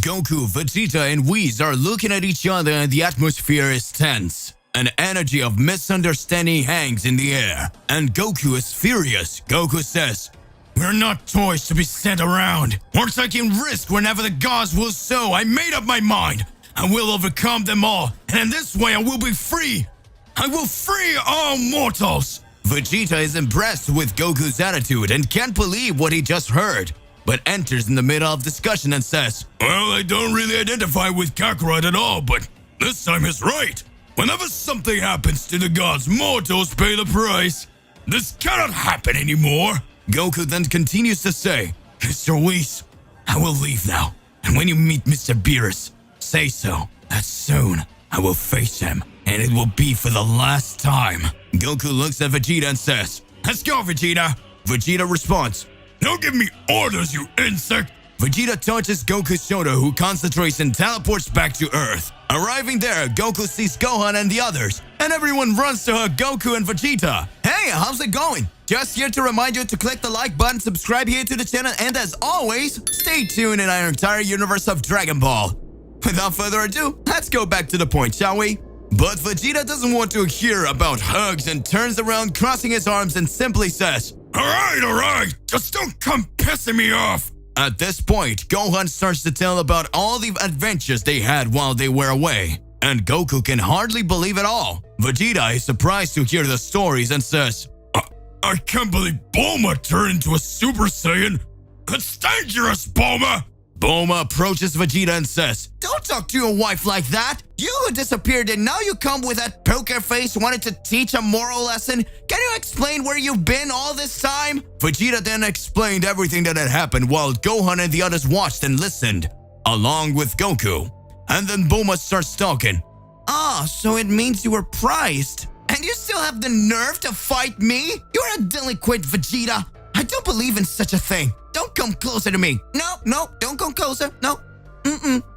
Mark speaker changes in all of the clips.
Speaker 1: Goku, Vegeta, and Whis are looking at each other and the atmosphere is tense. An energy of misunderstanding hangs in the air, and Goku is furious. Goku says, "We're not toys to be sent around. We're taking risk whenever the gods will so. I made up my mind. I will overcome them all, and in this way I will be free. I will free all mortals." Vegeta is impressed with Goku's attitude and can't believe what he just heard, but enters in the middle of discussion and says, "Well, I don't really identify with Kakarot at all, but this time he's right. Whenever something happens to the gods, mortals pay the price. This cannot happen anymore." Goku then continues to say, "Mr. Whis, I will leave now, and when you meet Mr. Beerus, say so, that soon I will face him, and it will be for the last time." Goku looks at Vegeta and says, "Let's go, Vegeta." Vegeta responds, "Don't give me orders, you insect." Vegeta touches Goku's shoulder, who concentrates and teleports back to Earth. Arriving there, Goku sees Gohan and the others, and everyone runs to hug Goku and Vegeta. Hey, how's it going? Just here to remind you to click the like button, subscribe here to the channel, and as always, stay tuned in our entire universe of Dragon Ball. Without further ado, let's go back to the point, shall we? But Vegeta doesn't want to hear about hugs and turns around, crossing his arms, and simply says, all right, just don't come pissing me off." At this point, Gohan starts to tell about all the adventures they had while they were away, and Goku can hardly believe it all. Vegeta is surprised to hear the stories and says, I can't believe Bulma turned into a Super Saiyan. It's dangerous, Bulma." Bulma approaches Vegeta and says, "Don't talk to your wife like that. You who disappeared and now you come with that poker face wanted to teach a moral lesson. Can you explain where you've been all this time?" Vegeta then explained everything that had happened while Gohan and the others watched and listened, along with Goku. And then Bulma starts talking. So it means you were prized. And you still have the nerve to fight me? You're a delinquent, Vegeta. I don't believe in such a thing. Don't come closer to me. No, don't come closer. No.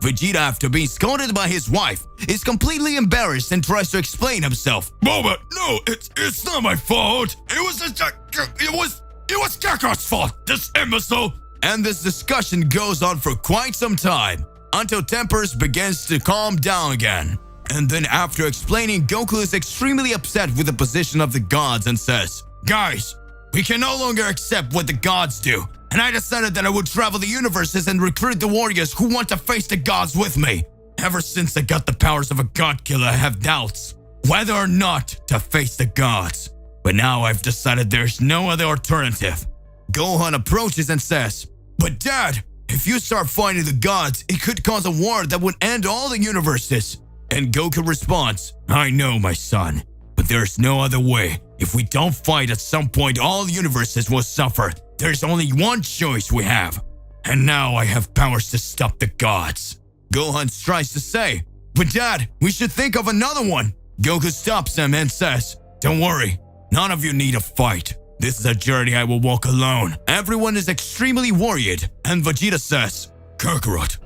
Speaker 1: Vegeta, after being scolded by his wife, is completely embarrassed and tries to explain himself. "Bulma, no, it's not my fault. It was Kakarot's fault, this imbecile." And this discussion goes on for quite some time, until tempers begins to calm down again. And then after explaining, Goku is extremely upset with the position of the gods and says, "Guys, we can no longer accept what the gods do. And I decided that I would travel the universes and recruit the warriors who want to face the gods with me. Ever since I got the powers of a god killer, I have doubts whether or not to face the gods. But now I've decided there's no other alternative." Gohan approaches and says, "But Dad, if you start fighting the gods, it could cause a war that would end all the universes." And Goku responds, "I know, my son, but there's no other way. If we don't fight, at some point all universes will suffer. There's only one choice we have. And now I have powers to stop the gods." Gohan tries to say, "But Dad, we should think of another one." Goku stops him and says, "Don't worry, none of you need a fight. This is a journey I will walk alone." Everyone is extremely worried, and Vegeta says, "Kakarot,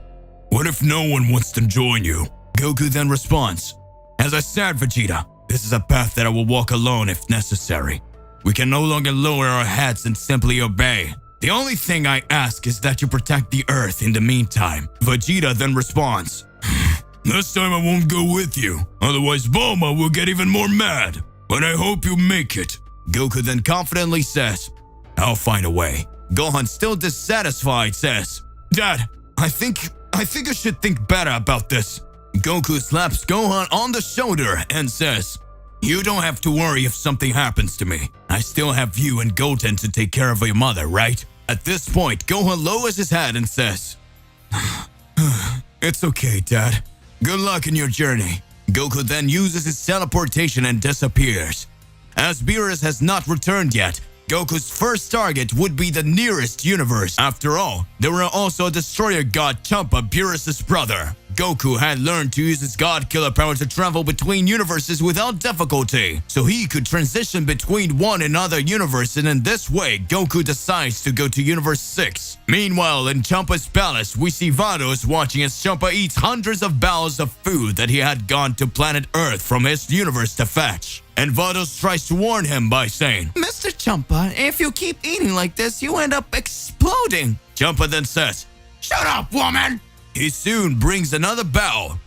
Speaker 1: what if no one wants to join you?" Goku then responds, "As I said, Vegeta, this is a path that I will walk alone if necessary. We can no longer lower our heads and simply obey. The only thing I ask is that you protect the Earth in the meantime." Vegeta then responds, "This time I won't go with you, otherwise Bulma will get even more mad. But I hope you make it." Goku then confidently says, "I'll find a way." Gohan, still dissatisfied, says, "Dad, I think you should think better about this." Goku slaps Gohan on the shoulder and says, "You don't have to worry if something happens to me. I still have you and Goten to take care of your mother, right?" At this point, Gohan lowers his head and says, "It's okay, Dad. Good luck in your journey." Goku then uses his teleportation and disappears. As Beerus has not returned yet, Goku's first target would be the nearest universe. After all, there were also a destroyer god Champa, Beerus' brother. Goku had learned to use his god killer power to travel between universes without difficulty, so he could transition between one and other universe, and in this way, Goku decides to go to Universe 6. Meanwhile, in Champa's palace, we see Vados watching as Champa eats hundreds of bowls of food that he had gone to planet Earth from his universe to fetch. And Vados tries to warn him by saying, "Mr. Champa, if you keep eating like this, you end up exploding." Champa then says, "Shut up, woman! He soon brings another bow.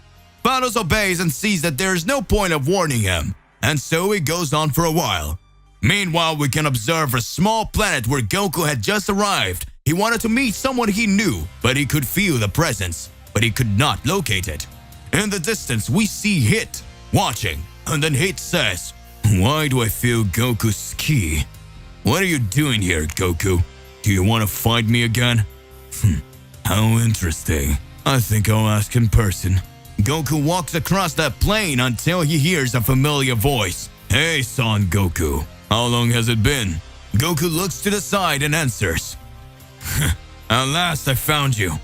Speaker 1: Vados obeys and sees that there is no point of warning him, and so it goes on for a while. Meanwhile, we can observe a small planet where Goku had just arrived. He wanted to meet someone he knew, but he could feel the presence, but he could not locate it. In the distance, we see Hit watching, and then Hit says, "Why do I feel Goku's ki? What are you doing here, Goku? Do you want to fight me again?" How interesting. I think I'll ask in person. Goku walks across that plain until he hears a familiar voice. "Hey, Son Goku. How long has it been?" Goku looks to the side and answers, "At last I found you."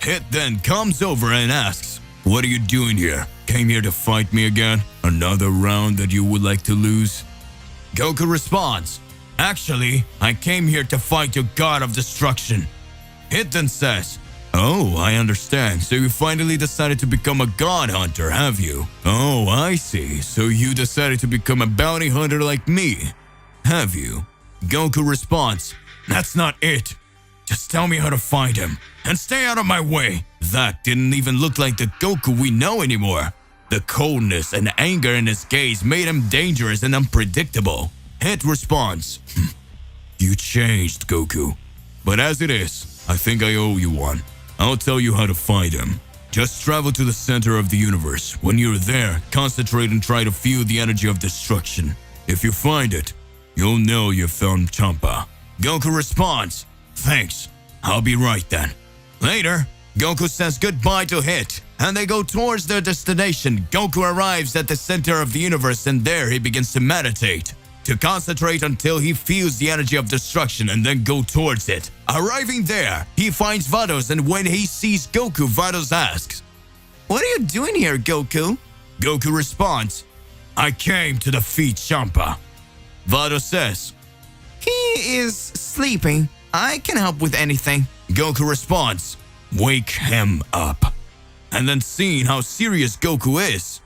Speaker 1: Hit then comes over and asks, "What are you doing here? Came here to fight me again? Another round that you would like to lose?" Goku responds, "Actually, I came here to fight your god of destruction." Hit then says, "Oh, I understand. So you finally decided to become a god hunter, have you? Oh, I see. So you decided to become a bounty hunter like me, have you?" Goku responds, "That's not it. Just tell me how to find him, and stay out of my way." That didn't even look like the Goku we know anymore. The coldness and anger in his gaze made him dangerous and unpredictable. Hit responds, "You changed, Goku. But as it is, I think I owe you one. I'll tell you how to find him. Just travel to the center of the universe. When you're there, concentrate and try to feel the energy of destruction. If you find it, you'll know you found Champa." Goku responds, "Thanks. I'll be right then." Later, Goku says goodbye to Hit, and they go towards their destination. Goku arrives at the center of the universe, and there he begins to meditate, to concentrate until he feels the energy of destruction and then go towards it. Arriving there, he finds Vados, and when he sees Goku, Vados asks, "What are you doing here, Goku?" Goku responds, "I came to defeat Champa." Vados says, "He is sleeping. I can help with anything." Goku responds, "Wake him up." And then seeing how serious Goku is,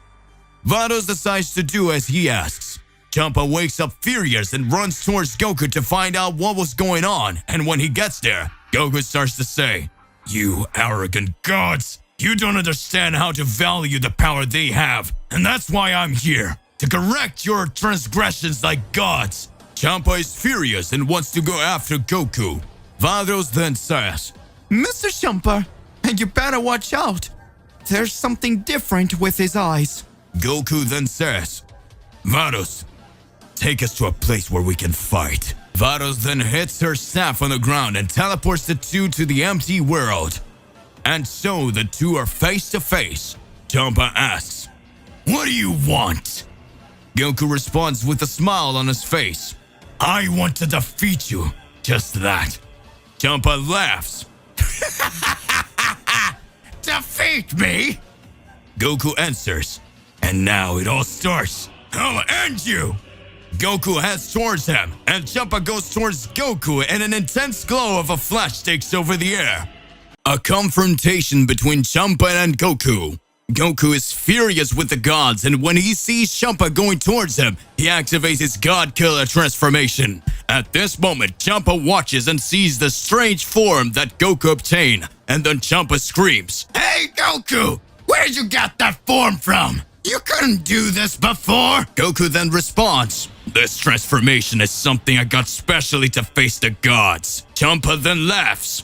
Speaker 1: Vados decides to do as he asks. Champa wakes up furious and runs towards Goku to find out what was going on, and when he gets there, Goku starts to say, "You arrogant gods! You don't understand how to value the power they have, and that's why I'm here, to correct your transgressions like gods." Champa is furious and wants to go after Goku. Vados then says, "Mr. Champa, you better watch out. There's something different with his eyes." Goku then says, "Vados, take us to a place where we can fight." Vados then hits her staff on the ground and teleports the two to the empty world. And so the two are face to face. Champa asks, "What do you want?" Goku responds with a smile on his face, "I want to defeat you, just that." Champa laughs. "Defeat me?" Goku answers, "And now it all starts. I'll end you." Goku heads towards him, and Champa goes towards Goku, and an intense glow of a flash takes over the air. A confrontation between Champa and Goku. Goku is furious with the gods, and when he sees Champa going towards him, he activates his God Killer transformation. At this moment, Champa watches and sees the strange form that Goku obtained, and then Champa screams, "Hey Goku! Where'd you get that form from? You couldn't do this before!" Goku then responds, "This transformation is something I got specially to face the gods." Champa then laughs.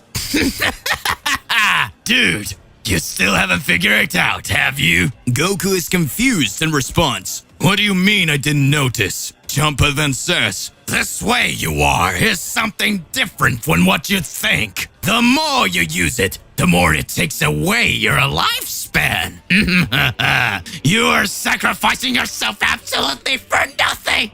Speaker 1: "Dude, you still haven't figured it out, have you?" Goku is confused and responds, "What do you mean I didn't notice?" Champa then says, "This way you are is something different from what you think. The more you use it, the more it takes away your lifespan. You are sacrificing yourself absolutely for nothing."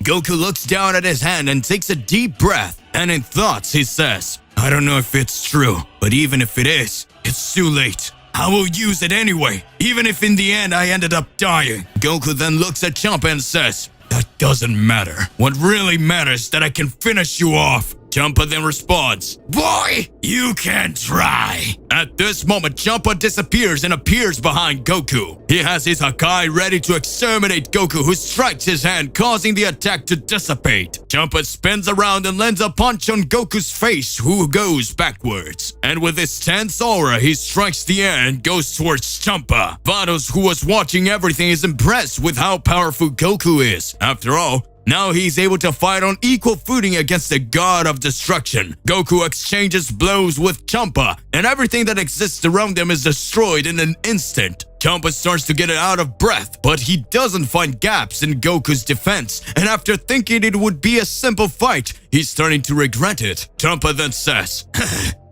Speaker 1: Goku looks down at his hand and takes a deep breath, and in thoughts he says, "I don't know if it's true, but even if it is, it's too late. I will use it anyway, even if in the end I ended up dying." Goku then looks at Champa and says, "That doesn't matter. What really matters is that I can finish you off. Champa then responds, "Boy, you can try." At this moment, Champa disappears and appears behind Goku. He has his Hakai ready to exterminate Goku, who strikes his hand, causing the attack to dissipate. Champa spins around and lands a punch on Goku's face, who goes backwards. And with his tense aura, he strikes the air and goes towards Champa. Vados, who was watching everything, is impressed with how powerful Goku is. After all, now he's able to fight on equal footing against the god of destruction. Goku exchanges blows with Champa, and everything that exists around them is destroyed in an instant. Champa starts to get out of breath, but he doesn't find gaps in Goku's defense, and after thinking it would be a simple fight, he's starting to regret it. Champa then says,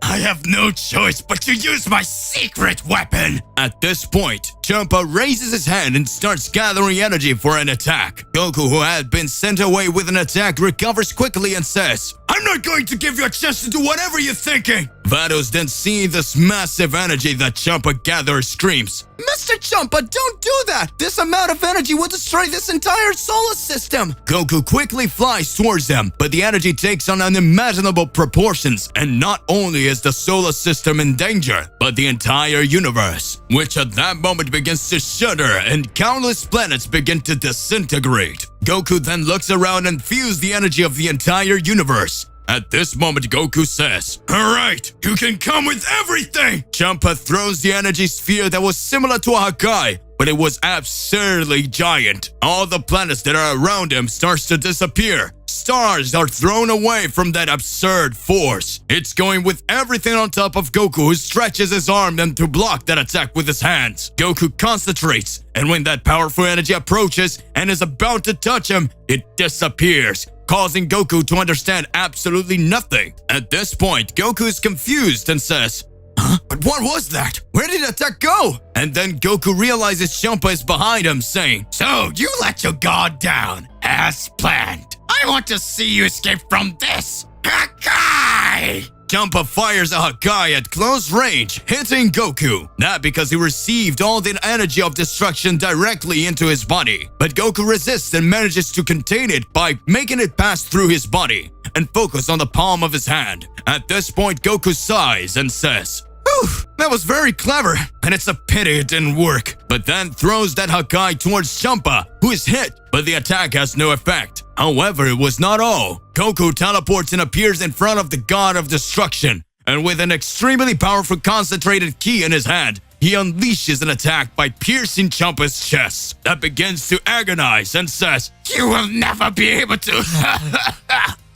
Speaker 1: "I have no choice but to use my secret weapon." At this point, Champa raises his hand and starts gathering energy for an attack. Goku, who had been sent away with an attack, recovers quickly and says, "I'm not going to give you a chance to do whatever you're thinking." Vados, then seeing this massive energy that Champa gathers, screams, "Mr. Champa, don't do that! This amount of energy will destroy this entire solar system!" Goku quickly flies towards them, but the energy takes on unimaginable proportions, and not only is the solar system in danger, but the entire universe, which at that moment begins to shudder and countless planets begin to disintegrate. Goku then looks around and feels the energy of the entire universe. At this moment, Goku says, "Alright, you can come with everything!" Champa throws the energy sphere that was similar to a Hakai, but it was absurdly giant. All the planets that are around him starts to disappear. Stars are thrown away from that absurd force. It's going with everything on top of Goku, who stretches his arm then to block that attack with his hands. Goku concentrates, and when that powerful energy approaches and is about to touch him, it disappears, causing Goku to understand absolutely nothing. At this point, Goku is confused and says, "Huh? But what was that? Where did the attack go?" And then Goku realizes Champa is behind him, saying, "So you let your guard down, as planned. I want to see you escape from this. Hakai!" Champa fires a Hakai at close range, hitting Goku. Not because he received all the energy of destruction directly into his body, but Goku resists and manages to contain it by making it pass through his body and focus on the palm of his hand. At this point, Goku sighs and says, "Whew, that was very clever, and it's a pity it didn't work," but then throws that Hakai towards Champa, who is hit, but the attack has no effect. However, it was not all. Goku teleports and appears in front of the god of destruction, and with an extremely powerful concentrated ki in his hand, he unleashes an attack by piercing Champa's chest. That begins to agonize and says, "You will never be able to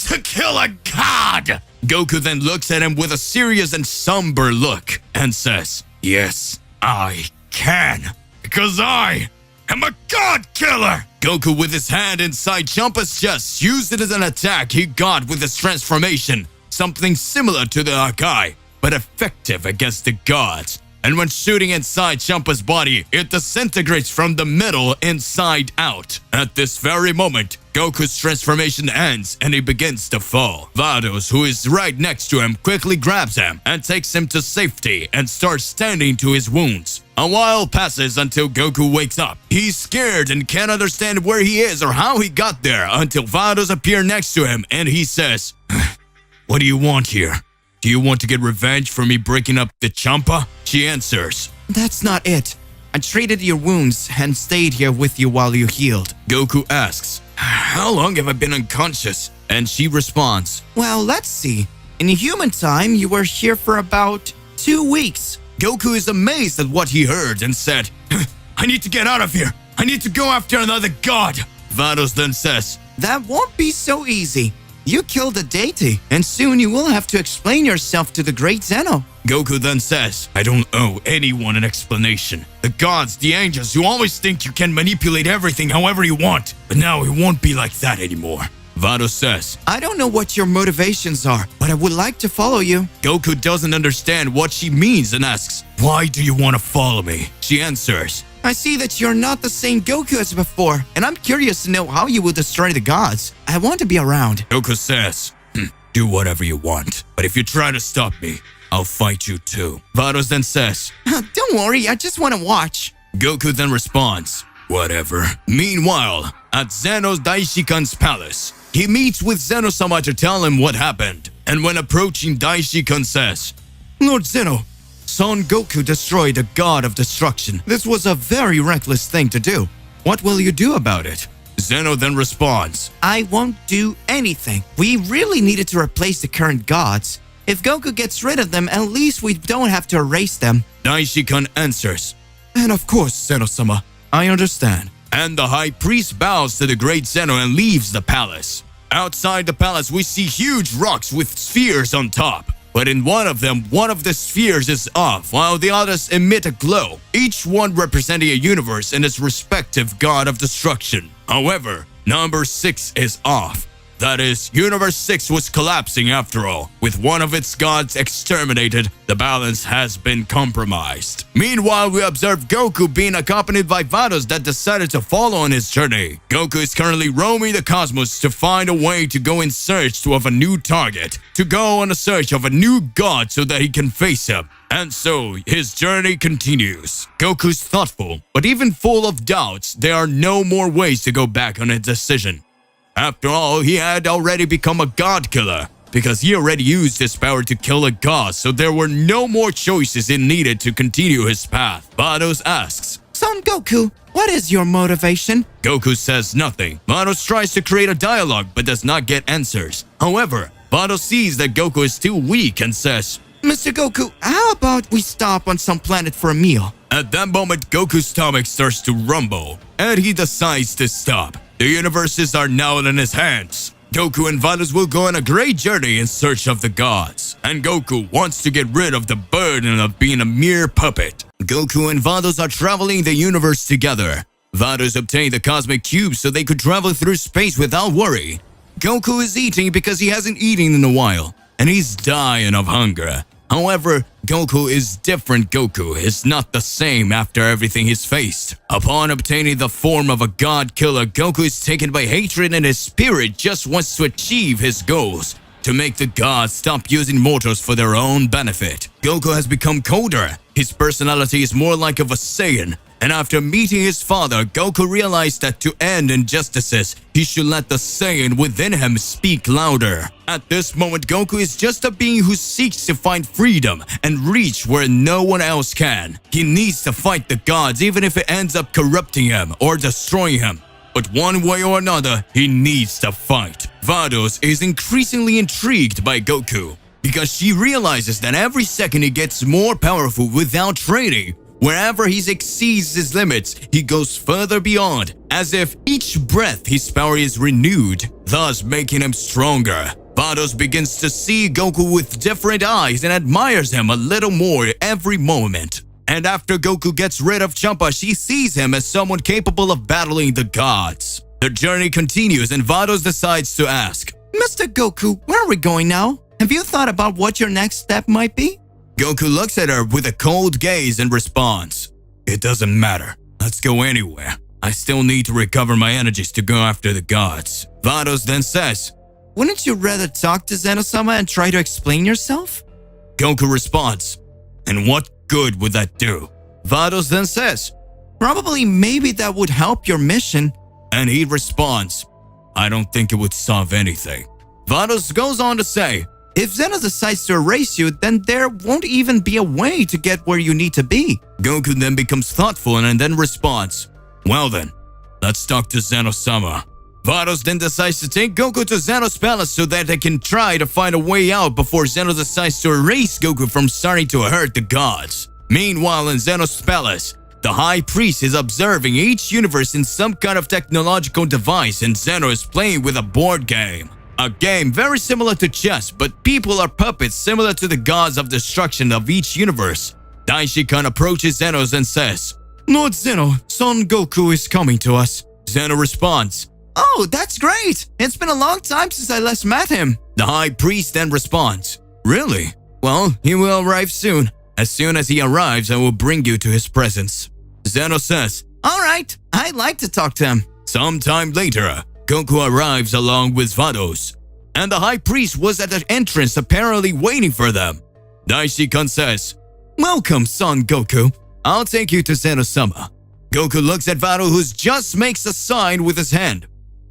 Speaker 1: to kill a god." Goku then looks at him with a serious and somber look and says, "Yes, I can, because I am a god killer." Goku, with his hand inside Champa's chest, used it as an attack he got with his transformation, something similar to the Hakai, but effective against the gods. And when shooting inside Champa's body, it disintegrates from the middle inside out. At this very moment, Goku's transformation ends and he begins to fall. Vados, who is right next to him, quickly grabs him and takes him to safety and starts tending to his wounds. A while passes until Goku wakes up. He's scared and can't understand where he is or how he got there until Vados appear next to him and he says, "What do you want here? Do you want to get revenge for me breaking up the Champa?" She answers, "That's not it. I treated your wounds and stayed here with you while you healed." Goku asks, "How long have I been unconscious?" And she responds, "Well, let's see. In human time, you were here for about 2 weeks. Goku is amazed at what he heard and said, "I need to get out of here. I need to go after another god." Vados then says, "That won't be so easy. You killed a deity, and soon you will have to explain yourself to the great Zeno." Goku then says, "I don't owe anyone an explanation. The gods, the angels, you always think you can manipulate everything however you want, but now it won't be like that anymore." Vados says, "I don't know what your motivations are, but I would like to follow you." Goku doesn't understand what she means and asks, "Why do you want to follow me?" She answers, "I see that you're not the same Goku as before, and I'm curious to know how you will destroy the gods. I want to be around." Goku says, "Do whatever you want, but if you try to stop me, I'll fight you too." Vados then says, "Don't worry, I just want to watch." Goku then responds, "Whatever." Meanwhile, at Zeno's Daishikan's palace, He meets with Zeno-sama to tell him what happened, and when approaching, Daishi-kun says, Lord Zeno, Son Goku destroyed a god of destruction. This was a very reckless thing to do. What will you do about it? Zeno then responds,
Speaker 2: I won't do anything. We really needed to replace the current gods. If Goku gets rid of them, at least we don't have to erase them.
Speaker 1: Daishi-kun answers, And of course, Zeno-sama, I understand. And the high priest bows to the great Zeno and leaves the palace. Outside the palace, we see huge rocks with spheres on top. But in one of them, one of the spheres is off, while the others emit a glow, each one representing a universe and its respective god of destruction. However, number 6 is off. That is, Universe 6 was collapsing after all. With one of its gods exterminated, the balance has been compromised. Meanwhile, we observe Goku being accompanied by Vados that decided to follow on his journey. Goku is currently roaming the cosmos to find a way to go in search of a new target, to go on a search of a new god so that he can face him. And so, his journey continues. Goku's thoughtful, but even full of doubts, there are no more ways to go back on his decision. After all, he had already become a god killer, because he already used his power to kill a god, so there were no more choices he needed to continue his path. Vados asks,
Speaker 2: Son Goku, what is your motivation?
Speaker 1: Goku says nothing. Vados tries to create a dialogue, but does not get answers. However, Vados sees that Goku is still weak and says,
Speaker 2: Mr. Goku, how about we stop on some planet for a meal?
Speaker 1: At that moment, Goku's stomach starts to rumble, and he decides to stop. The universes are now in his hands. Goku and Vados will go on a great journey in search of the gods, and Goku wants to get rid of the burden of being a mere puppet. Goku and Vados are traveling the universe together. Vados obtained the cosmic cube so they could travel through space without worry. Goku is eating because he hasn't eaten in a while, and he's dying of hunger. However, Goku is different. Goku is not the same after everything he's faced. Upon obtaining the form of a god killer, Goku is taken by hatred and his spirit just wants to achieve his goals, to make the gods stop using mortals for their own benefit. Goku has become colder. His personality is more like of a saiyan. And after meeting his father, Goku realized that to end injustices, he should let the Saiyan within him speak louder. At this moment, Goku is just a being who seeks to find freedom and reach where no one else can. He needs to fight the gods even if it ends up corrupting him or destroying him. But one way or another, he needs to fight. Vados is increasingly intrigued by Goku because she realizes that every second he gets more powerful without training. Wherever he exceeds his limits, he goes further beyond, as if each breath his power is renewed, thus making him stronger. Vados begins to see Goku with different eyes and admires him a little more every moment. And after Goku gets rid of Champa, she sees him as someone capable of battling the gods. The journey continues and Vados decides to ask,
Speaker 2: Mr. Goku, where are we going now? Have you thought about what your next step might be?
Speaker 1: Goku looks at her with a cold gaze and responds, It doesn't matter. Let's go anywhere. I still need to recover my energies to go after the gods. Vados then says,
Speaker 2: Wouldn't you rather talk to Zeno-sama and try to explain yourself?
Speaker 1: Goku responds, And what good would that do? Vados then says,
Speaker 2: Probably maybe that would help your mission.
Speaker 1: And he responds, I don't think it would solve anything. Vados goes on to say,
Speaker 2: If Zeno decides to erase you, then there won't even be a way to get where you need to be.
Speaker 1: Goku then becomes thoughtful and then responds, Well then, let's talk to Zeno-sama. Vados then decides to take Goku to Zeno's palace so that they can try to find a way out before Zeno decides to erase Goku from starting to hurt the gods. Meanwhile, in Zeno's palace, the High Priest is observing each universe in some kind of technological device and Zeno is playing with a board game. A game very similar to chess, but people are puppets similar to the gods of destruction of each universe. Daishi-kun approaches Zeno and says,
Speaker 2: Lord Zeno, Son Goku is coming to us.
Speaker 1: Zeno responds,
Speaker 2: Oh, that's great! It's been a long time since I last met him.
Speaker 1: The High Priest then responds, Really? Well, he will arrive soon. As soon as he arrives, I will bring you to his presence. Zeno says,
Speaker 2: All right, I'd like to talk to him.
Speaker 1: Sometime later, Goku arrives along with Vados, and the High Priest was at the entrance apparently waiting for them. Daishi-kun says,
Speaker 2: Welcome, Son Goku.
Speaker 1: I'll take you to Zeno-sama. Goku looks at Vados who just makes a sign with his hand.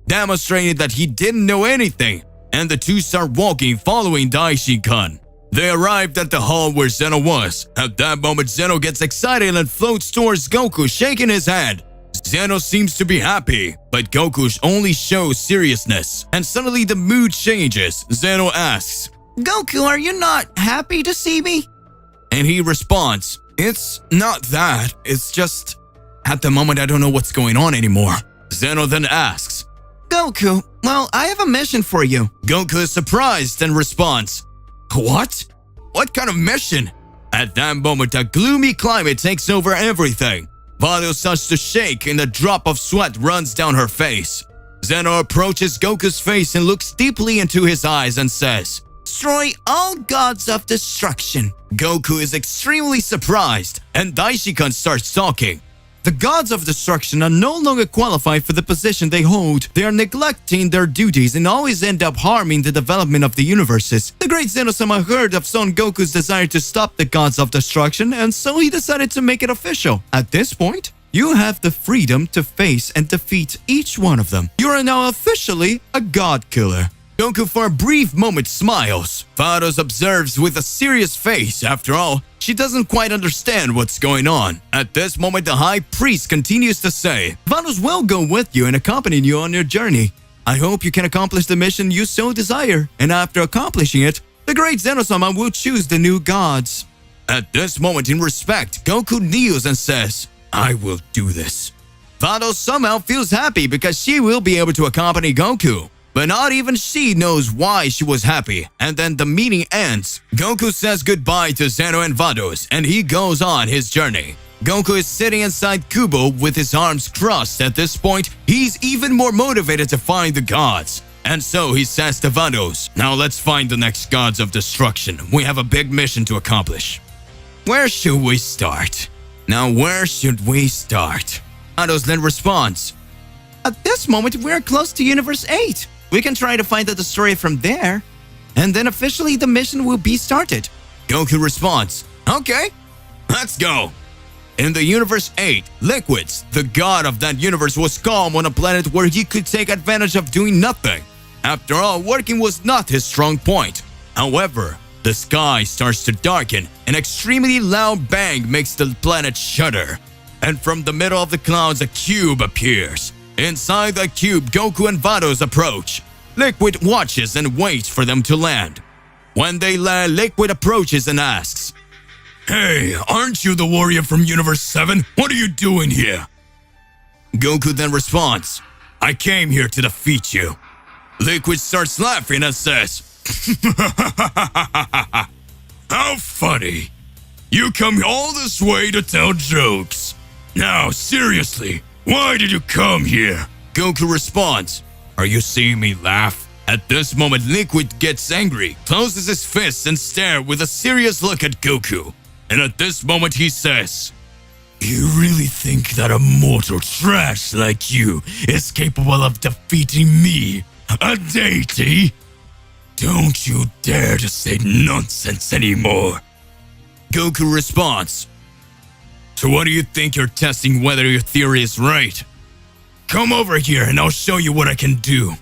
Speaker 1: demonstrating that he didn't know anything, and the two start walking following Daishin-kun. They arrived at the hall where Zeno was. At that moment, Zeno gets excited and floats towards Goku, shaking his hand. Zeno seems to be happy, but Goku only shows seriousness, and suddenly the mood changes. Zeno asks,
Speaker 2: Goku, are you not happy to see me?
Speaker 1: and he responds, "It's not that, it's just, at the moment I don't know what's going on anymore." Zeno then asks,
Speaker 2: Goku, well, I have a mission for you.
Speaker 1: Goku is surprised and responds, "What? What kind of mission?" At that moment, a gloomy climate takes over everything. Vados starts to shake and a drop of sweat runs down her face. Zeno approaches Goku's face and looks deeply into his eyes and says,
Speaker 2: Destroy all gods of destruction.
Speaker 1: Goku is extremely surprised, and Daishin-kun starts talking.
Speaker 2: The gods of destruction are no longer qualified for the position they hold. They are neglecting their duties and always end up harming the development of the universes. The great Zeno-sama heard of Son Goku's desire to stop the gods of destruction, and so he decided to make it official. At this point, you have the freedom to face and defeat each one of them. You are now officially a god killer.
Speaker 1: Goku for a brief moment smiles. Vados observes with a serious face. After all, she doesn't quite understand what's going on. At this moment, the high priest continues to say,
Speaker 2: Vados will go with you and accompany you on your journey. I hope you can accomplish the mission you so desire, and after accomplishing it, the great Zeno-sama will choose the new gods.
Speaker 1: At this moment, in respect, Goku kneels and says, "I will do this." Vados somehow feels happy because she will be able to accompany Goku. But not even she knows why she was happy, and then the meeting ends. Goku says goodbye to Zeno and Vados, and he goes on his journey. Goku is sitting inside Kubo with his arms crossed. At this point, he's even more motivated to find the gods. And so he says to Vados, "Now let's find the next gods of destruction. We have a big mission to accomplish. Where should we start? Now where should we start?" Vados then responds,
Speaker 2: At this moment, we're close to Universe 8. We can try to find the destroyer from there, and then officially the mission will be started.
Speaker 1: Goku responds, "Okay, let's go." In the Universe 8, Liquids, the god of that universe, was calm on a planet where he could take advantage of doing nothing. After all, working was not his strong point. However, the sky starts to darken. An extremely loud bang makes the planet shudder. And from the middle of the clouds, a cube appears. Inside the cube, Goku and Vados approach. Liquid watches and waits for them to land. When they land, Liquid approaches and asks, "Hey, aren't you the warrior from Universe 7? What are you doing here?" Goku then responds, "I came here to defeat you." Liquid starts laughing and says, "How funny. You come all this way to tell jokes. Now, seriously, why did you come here?" Goku responds, "Are you seeing me laugh?" At this moment, Liquid gets angry, closes his fists and stares with a serious look at Goku. And at this moment he says, "You really think that a mortal trash like you is capable of defeating me, a deity? Don't you dare to say nonsense anymore." Goku responds, "So what do you think you're testing whether your theory is right? Come over here and I'll show you what I can do."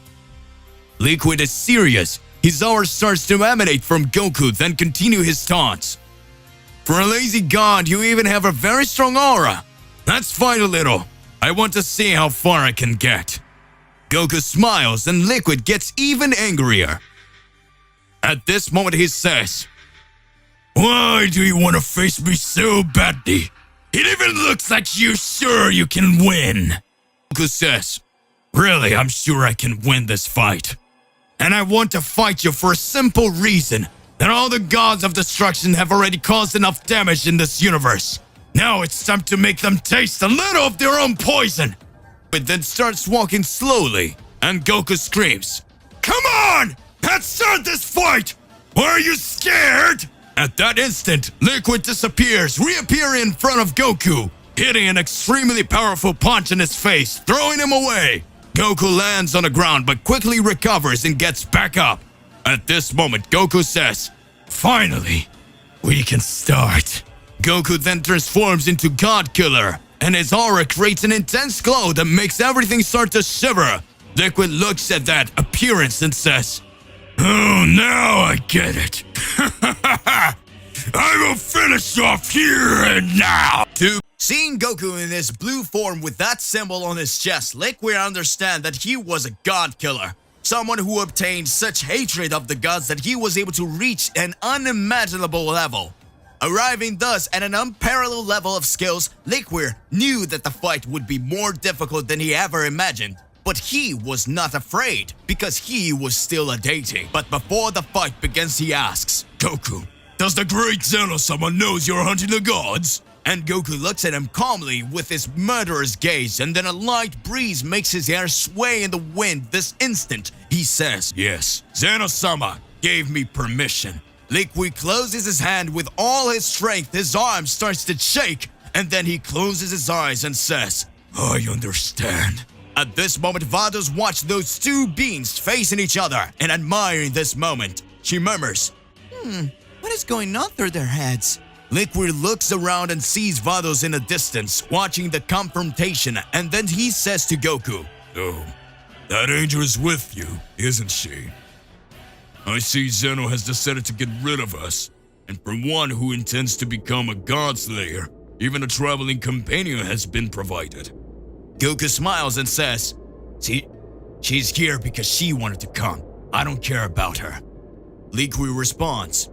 Speaker 1: Liquid is serious. His aura starts to emanate from Goku, then continue his taunts. "For a lazy god, you even have a very strong aura. Let's fight a little. I want to see how far I can get." Goku smiles and Liquid gets even angrier. At this moment he says, "Why do you want to face me so badly? It even looks like you're sure you can win." Goku says, "Really, I'm sure I can win this fight. And I want to fight you for a simple reason, that all the gods of destruction have already caused enough damage in this universe. Now it's time to make them taste a little of their own poison." But then starts walking slowly, and Goku screams, "Come on! Let's start this fight! Or are you scared?" At that instant, Liquid disappears, reappearing in front of Goku, hitting an extremely powerful punch in his face, throwing him away. Goku lands on the ground but quickly recovers and gets back up. At this moment, Goku says, "Finally, we can start." Goku then transforms into God Killer, and his aura creates an intense glow that makes everything start to shiver. Liquiid looks at that appearance and says, "Oh, now I get it. I will finish off here and now." Seeing Goku in his blue form with that symbol on his chest, Liquiir understands that he was a god killer. Someone who obtained such hatred of the gods that he was able to reach an unimaginable level. Arriving thus at an unparalleled level of skills, Liquiir knew that the fight would be more difficult than he ever imagined. But he was not afraid, because he was still a deity. But before the fight begins, he asks, "Goku, does the great Zeno-sama knows you're hunting the gods?" And Goku looks at him calmly with his murderous gaze, and then a light breeze makes his hair sway in the wind. This instant, he says, "Yes, Zeno-sama gave me permission." Liquiir closes his hand with all his strength. His arm starts to shake, and then he closes his eyes and says, "I understand." At this moment, Vados watched those two beings facing each other, and admiring this moment, she murmurs,
Speaker 2: What is going on through their heads?
Speaker 1: Liquiir looks around and sees Vados in the distance, watching the confrontation, and then he says to Goku, "Oh, that angel is with you, isn't she? I see Zeno has decided to get rid of us, and for one who intends to become a god slayer, even a traveling companion has been provided." Goku smiles and says, She's here because she wanted to come. I don't care about her." Liquiir responds,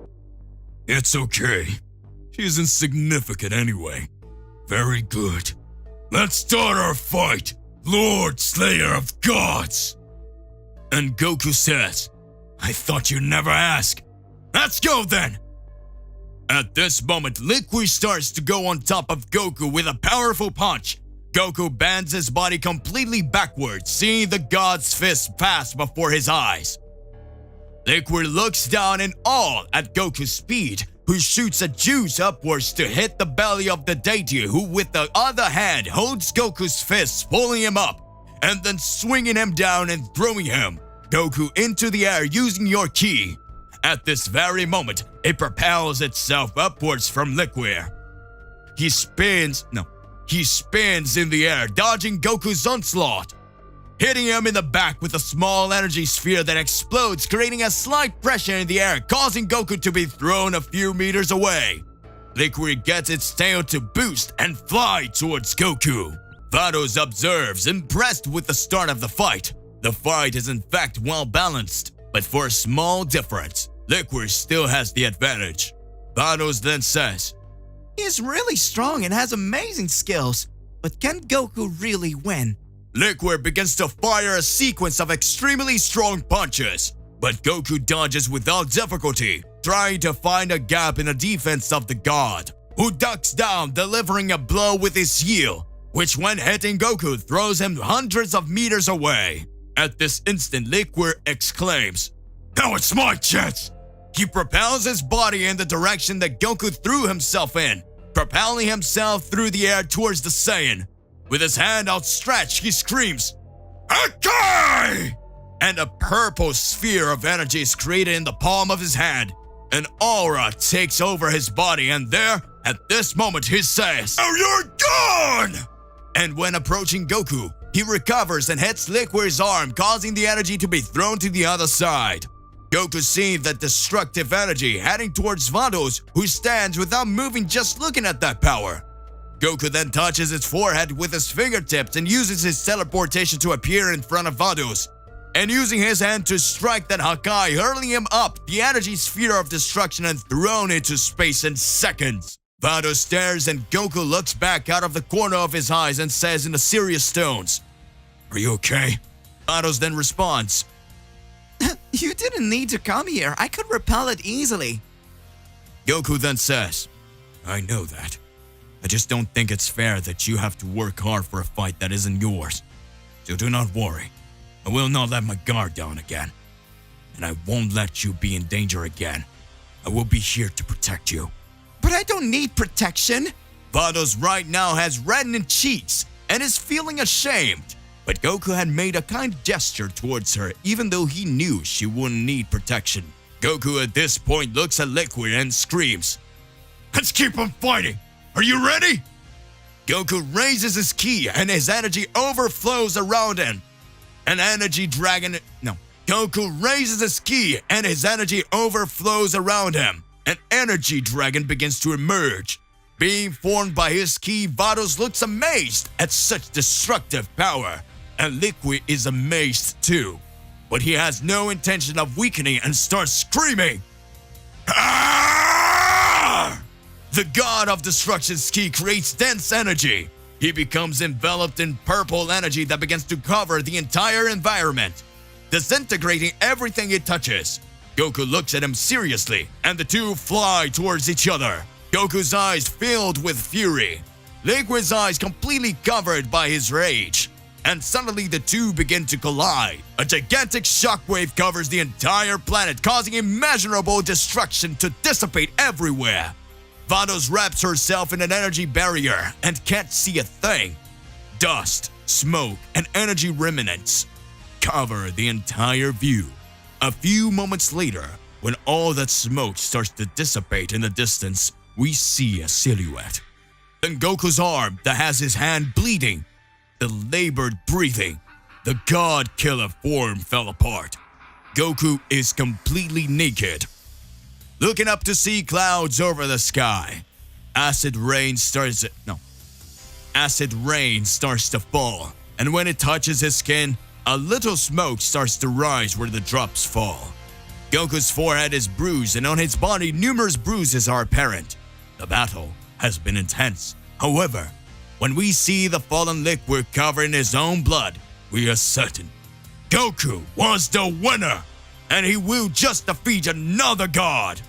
Speaker 1: "It's okay. She's insignificant anyway. Very good. Let's start our fight, Lord Slayer of Gods." And Goku says, "I thought you'd never ask. Let's go then." At this moment, Liquiir starts to go on top of Goku with a powerful punch. Goku bends his body completely backwards, seeing the god's fist pass before his eyes. Liquiir looks down in awe at Goku's speed, who shoots a juice upwards to hit the belly of the deity, who with the other hand holds Goku's fist, pulling him up, and then swinging him down and throwing him, Goku, into the air using your ki. At this very moment, it propels itself upwards from Liquiir. He spins in the air, dodging Goku's onslaught, hitting him in the back with a small energy sphere that explodes, creating a slight pressure in the air, causing Goku to be thrown a few meters away. Liquiir gets its tail to boost and fly towards Goku. Vados observes, impressed with the start of the fight. The fight is in fact well balanced, but for a small difference, Liquiir still has the advantage. Vados then says,
Speaker 2: He is really strong and has amazing skills, but can Goku really win?
Speaker 1: Liquiir begins to fire a sequence of extremely strong punches, but Goku dodges without difficulty, trying to find a gap in the defense of the god, who ducks down, delivering a blow with his heel, which when hitting Goku throws him hundreds of meters away. At this instant, Liquiir exclaims, "Now it's my chance!" He propels his body in the direction that Goku threw himself in, propelling himself through the air towards the Saiyan. With his hand outstretched, he screams, "Akai!" And a purple sphere of energy is created in the palm of his hand. An aura takes over his body, and there, at this moment, he says, "Oh, you're gone!" And when approaching Goku, he recovers and hits Liquiir's arm, causing the energy to be thrown to the other side. Goku sees that destructive energy heading towards Vados, who stands without moving, just looking at that power. Goku then touches his forehead with his fingertips and uses his teleportation to appear in front of Vados, and using his hand to strike that Hakai, hurling him up the energy sphere of destruction and thrown into space in seconds. Vados stares and Goku looks back out of the corner of his eyes and says in a serious tones, "Are you okay?" Vados then responds,
Speaker 2: You didn't need to come here. I could repel it easily.
Speaker 1: Goku then says, "I know that. I just don't think it's fair that you have to work hard for a fight that isn't yours. So do not worry. I will not let my guard down again. And I won't let you be in danger again. I will be here to protect you."
Speaker 2: But I don't need protection.
Speaker 1: Vados right now has reddened cheeks and is feeling ashamed. But Goku had made a kind gesture towards her, even though he knew she wouldn't need protection. Goku at this point looks at Liquiir and screams, "Let's keep on fighting! Are you ready?" Goku raises his ki and his energy overflows around him. An energy dragon. No. Goku raises his ki and his energy overflows around him. An energy dragon begins to emerge. Being formed by his ki, Vados looks amazed at such destructive power. And Liquiir is amazed too. But he has no intention of weakening and starts screaming. Ah! The god of destruction's ki creates dense energy. He becomes enveloped in purple energy that begins to cover the entire environment, disintegrating everything it touches. Goku looks at him seriously, and the two fly towards each other. Goku's eyes filled with fury, Liquiir's eyes completely covered by his rage. And suddenly the two begin to collide. A gigantic shockwave covers the entire planet, causing immeasurable destruction to dissipate everywhere. Vados wraps herself in an energy barrier and can't see a thing. Dust, smoke, and energy remnants cover the entire view. A few moments later, when all that smoke starts to dissipate in the distance, we see a silhouette. Then Goku's arm that has his hand bleeding, the labored breathing, the god killer form fell apart. Goku is completely naked, looking up to see clouds over the sky. Acid rain starts to fall, and when it touches his skin, a little smoke starts to rise where the drops fall. Goku's forehead is bruised, and on his body numerous bruises are apparent. The battle has been intense. However, when we see the fallen Liquiir covered in his own blood, we are certain Goku was the winner, and he will just defeat another god.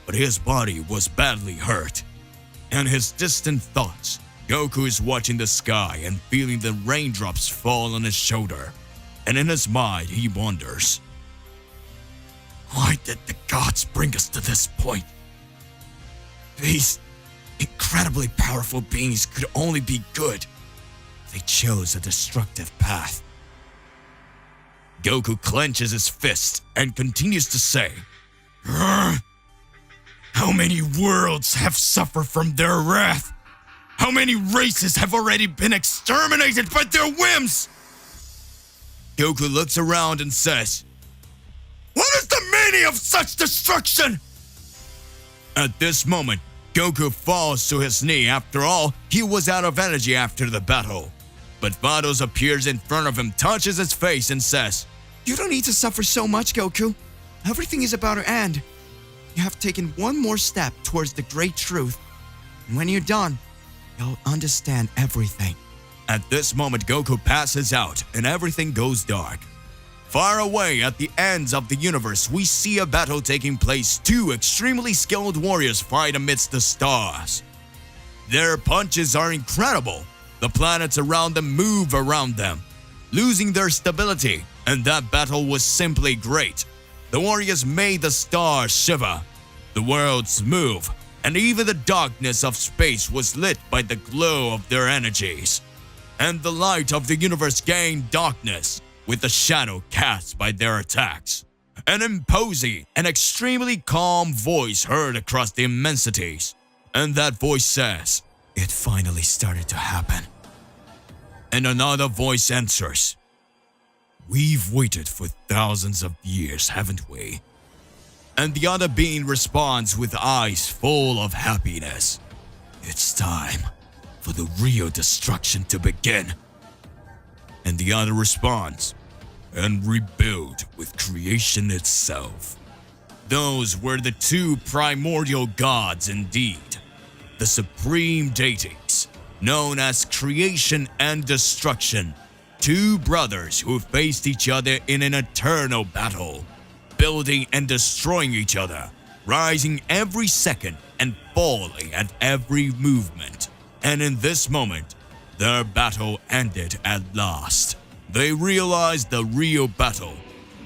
Speaker 1: But his body was badly hurt. In his distant thoughts, Goku is watching the sky and feeling the raindrops fall on his shoulder. And in his mind, he wonders, why did the gods bring us to this point? These incredibly powerful beings could only be good. They chose a destructive path. Goku clenches his fist and continues to say, how many worlds have suffered from their wrath? How many races have already been exterminated by their whims? Goku looks around and says, what is the meaning of such destruction? At this moment, Goku falls to his knee. After all, he was out of energy after the battle. But Vados appears in front of him, touches his face, and says,
Speaker 2: You don't need to suffer so much, Goku. Everything is about to end. You have taken one more step towards the great truth. And when you're done, you'll understand everything.
Speaker 1: At this moment, Goku passes out and everything goes dark. Far away at the ends of the universe, we see a battle taking place. Two extremely skilled warriors fight amidst the stars. Their punches are incredible. The planets around them move around them, losing their stability, and that battle was simply great. The warriors made the stars shiver, the worlds move, and even the darkness of space was lit by the glow of their energies. And the light of the universe gained darkness with the shadow cast by their attacks. An imposing and extremely calm voice heard across the immensities, and that voice says, "It finally started to happen." And another voice answers, "We've waited for thousands of years, haven't we?" And the other being responds with eyes full of happiness, "It's time for the real destruction to begin." And the other responds, "And rebuild with creation itself." Those were the two primordial gods indeed, the supreme deities, known as creation and destruction, two brothers who faced each other in an eternal battle, building and destroying each other, rising every second and falling at every movement. And in this moment, their battle ended at last. They realized the real battle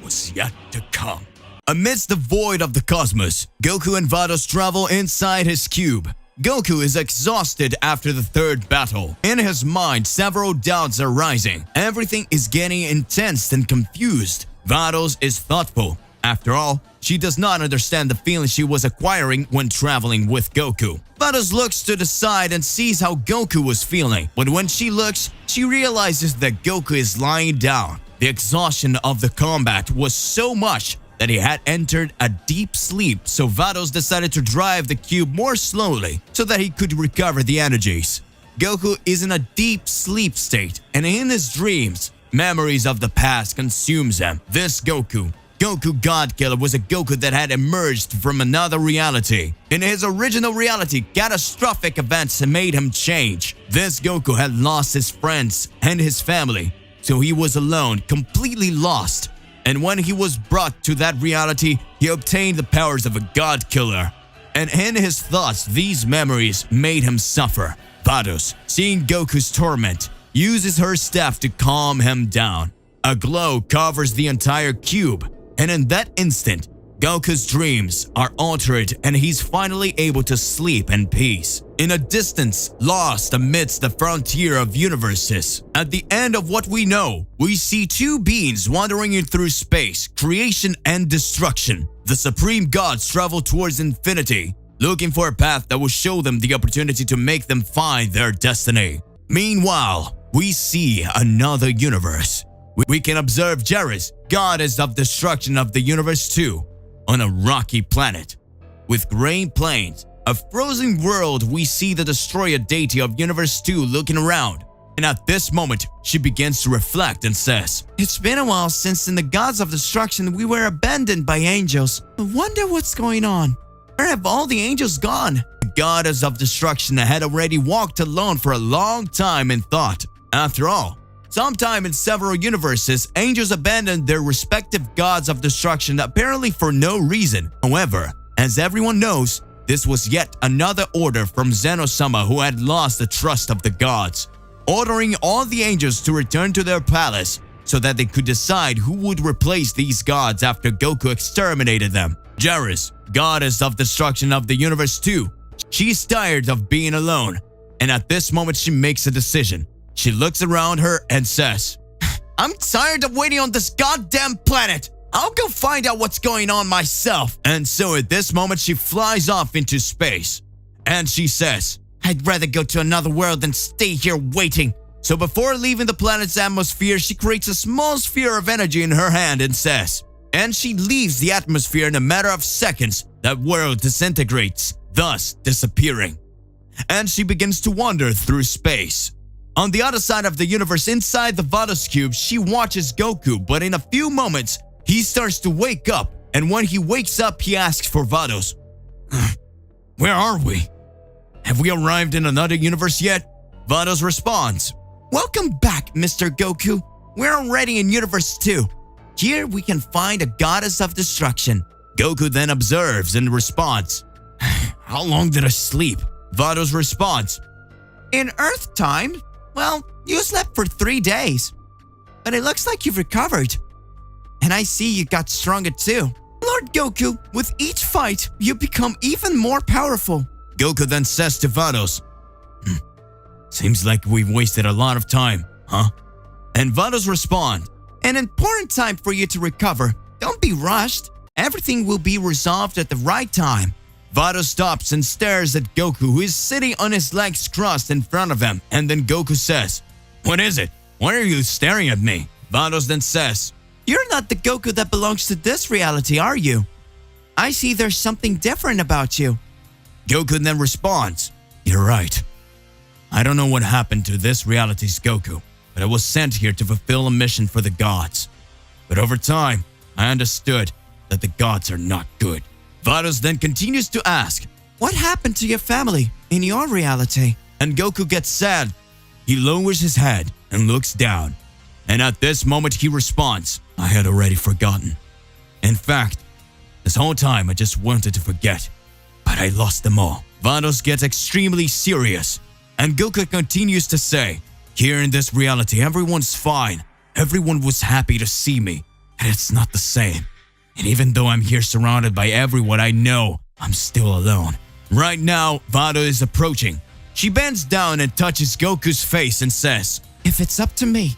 Speaker 1: was yet to come. Amidst the void of the cosmos, Goku and Vados travel inside his cube. Goku is exhausted after the third battle. In his mind, several doubts are rising. Everything is getting intense and confused. Vados is thoughtful. After all, she does not understand the feeling she was acquiring when traveling with Goku. Vados looks to the side and sees how Goku was feeling. But when she looks, she realizes that Goku is lying down. The exhaustion of the combat was so much that he had entered a deep sleep, so Vados decided to drive the cube more slowly so that he could recover the energies. Goku is in a deep sleep state, and in his dreams, memories of the past consumes him. This Goku God Killer, was a Goku that had emerged from another reality. In his original reality, catastrophic events made him change. This Goku had lost his friends and his family, so he was alone, completely lost. And when he was brought to that reality, he obtained the powers of a God Killer. And in his thoughts, these memories made him suffer. Vados, seeing Goku's torment, uses her staff to calm him down. A glow covers the entire cube, and in that instant, Goku's dreams are altered and he's finally able to sleep in peace. In a distance, lost amidst the frontier of universes, at the end of what we know, we see two beings wandering through space, creation and destruction. The supreme gods travel towards infinity, looking for a path that will show them the opportunity to make them find their destiny. Meanwhile, we see another universe. We can observe Jerez, goddess of destruction of the universe too, on a rocky planet. With grey plains, a frozen world, we see the destroyer deity of Universe 2 looking around. And at this moment, she begins to reflect and says,
Speaker 2: It's been a while since in the gods of destruction we were abandoned by angels. I wonder what's going on. Where have all the angels gone?
Speaker 1: The goddess of destruction had already walked alone for a long time and thought. After all, sometime in several universes, angels abandoned their respective gods of destruction apparently for no reason. However, as everyone knows, this was yet another order from Zeno-sama, who had lost the trust of the gods, ordering all the angels to return to their palace so that they could decide who would replace these gods after Goku exterminated them. Jerez, goddess of destruction of the universe 2, she's tired of being alone, and at this moment she makes a decision. She looks around her and says, I'm tired of waiting on this goddamn planet. I'll go find out what's going on myself. And so at this moment, she flies off into space. And she says, I'd rather go to another world than stay here waiting. So before leaving the planet's atmosphere, she creates a small sphere of energy in her hand and says, and she leaves the atmosphere in a matter of seconds. That world disintegrates, thus disappearing. And she begins to wander through space. On the other side of the universe, inside the Vados cube, she watches Goku, but in a few moments, he starts to wake up, and when he wakes up, he asks for Vados. Where are we? Have we arrived in another universe yet? Vados responds, Welcome back, Mr. Goku. We're already in Universe 2. Here we can find a goddess of destruction. Goku then observes and responds, How long did I sleep? Vados responds, In Earth time, well, you slept for 3 days. But it looks like you've recovered. And I see you got stronger too. Lord Goku, with each fight, you become even more powerful. Goku then says to Vados, Seems like we've wasted a lot of time, huh? And Vados responds, An important time for you to recover. Don't be rushed. Everything will be resolved at the right time. Vados stops and stares at Goku, who is sitting on his legs crossed in front of him. And then Goku says, What is it? Why are you staring at me? Vados then says, You're not the Goku that belongs to this reality, are you? I see there's something different about you. Goku then responds, You're right. I don't know what happened to this reality's Goku, but I was sent here to fulfill a mission for the gods. But over time, I understood that the gods are not good. Vados then continues to ask, What happened to your family in your reality? And Goku gets sad. He lowers his head and looks down. And at this moment he responds, I had already forgotten. In fact, this whole time I just wanted to forget, but I lost them all. Vados gets extremely serious, and Goku continues to say, Here in this reality, everyone's fine. Everyone was happy to see me, and it's not the same. And even though I'm here surrounded by everyone I know, I'm still alone. Right now, Vados is approaching. She bends down and touches Goku's face and says, If it's up to me,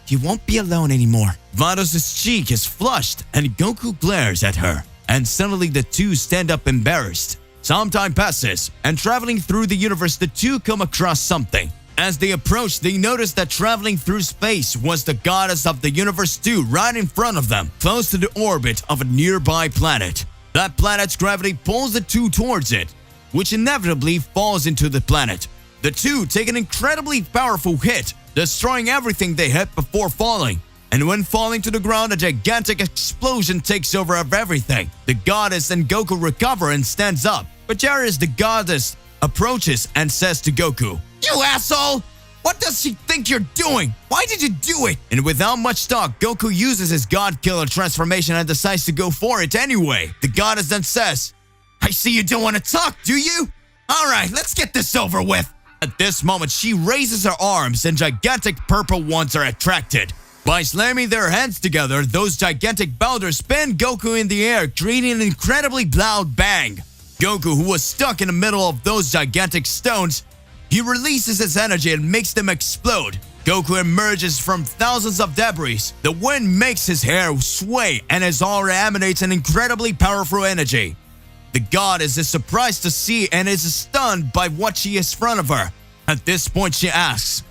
Speaker 1: you won't be alone anymore. Vados' cheek is flushed and Goku glares at her. And suddenly the two stand up embarrassed. Some time passes, and traveling through the universe, the two come across something. As they approached, they noticed that traveling through space was the goddess of the universe 2 right in front of them, close to the orbit of a nearby planet. That planet's gravity pulls the two towards it, which inevitably falls into the planet. The two take an incredibly powerful hit, destroying everything they hit before falling. And when falling to the ground, a gigantic explosion takes over of everything. The goddess and Goku recover and stands up. But Jerez, the goddess, approaches and says to Goku, "You asshole! What does she think you're doing? Why did you do it?" And without much talk, Goku uses his God Killer transformation and decides to go for it anyway. The goddess then says, "I see you don't want to talk, do you? Alright, let's get this over with." At this moment, she raises her arms and gigantic purple ones are attracted. By slamming their hands together, those gigantic boulders spin Goku in the air, creating an incredibly loud bang. Goku, who was stuck in the middle of those gigantic stones, he releases his energy and makes them explode. Goku emerges from thousands of debris. The wind makes his hair sway and his aura emanates an incredibly powerful energy. The goddess is surprised to see and is stunned by what she is in front of her. At this point, she asks,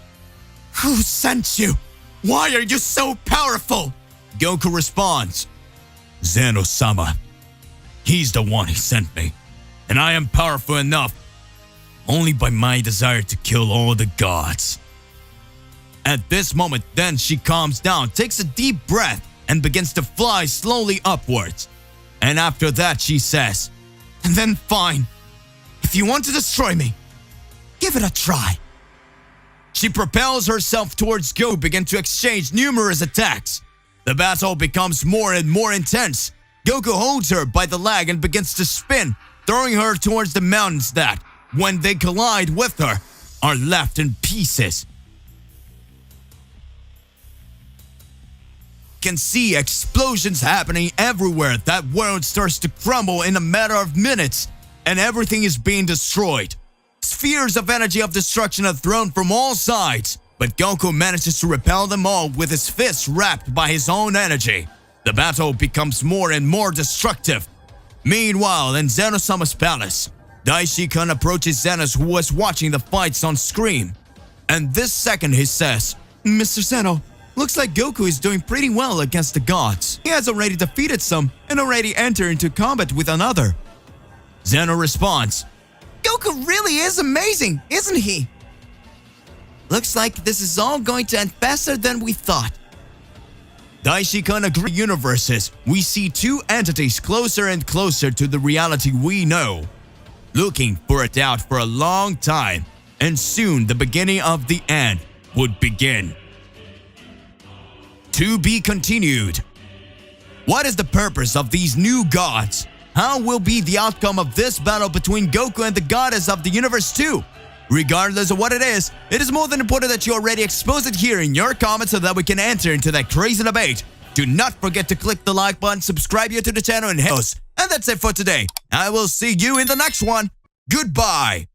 Speaker 1: "Who sent you? Why are you so powerful?" Goku responds, "Zeno-sama. He's the one who sent me. And I am powerful enough only by my desire to kill all the gods." At this moment, then she calms down, takes a deep breath, and begins to fly slowly upwards. And after that, she says, "And then fine. If you want to destroy me, give it a try." She propels herself towards Goku, begin to exchange numerous attacks. The battle becomes more and more intense. Goku holds her by the leg and begins to spin, throwing her towards the mountains that, when they collide with her, are left in pieces. You can see explosions happening everywhere. That world starts to crumble in a matter of minutes, and everything is being destroyed. Spheres of energy of destruction are thrown from all sides, but Goku manages to repel them all with his fists wrapped by his own energy. The battle becomes more and more destructive. Meanwhile, in Zeno-sama's palace, Daishi-kun approaches Zeno, who was watching the fights on screen. And this second he says, "Mr. Zeno, looks like Goku is doing pretty well against the gods. He has already defeated some and already entered into combat with another." Zeno responds, "Goku really is amazing, isn't he? Looks like this is all going to end faster than we thought." Daishi-kun agrees. Universes, we see two entities closer and closer to the reality we know, looking for it out for a long time, and soon the beginning of the end would begin. To be continued. What is the purpose of these new gods? How will be the outcome of this battle between Goku and the goddess of the universe 2? Regardless of what it is more than important that you already expose it here in your comments so that we can enter into that crazy debate. Do not forget to click the like button, subscribe here to the channel, and hit those. And that's it for today. I will see you in the next one. Goodbye.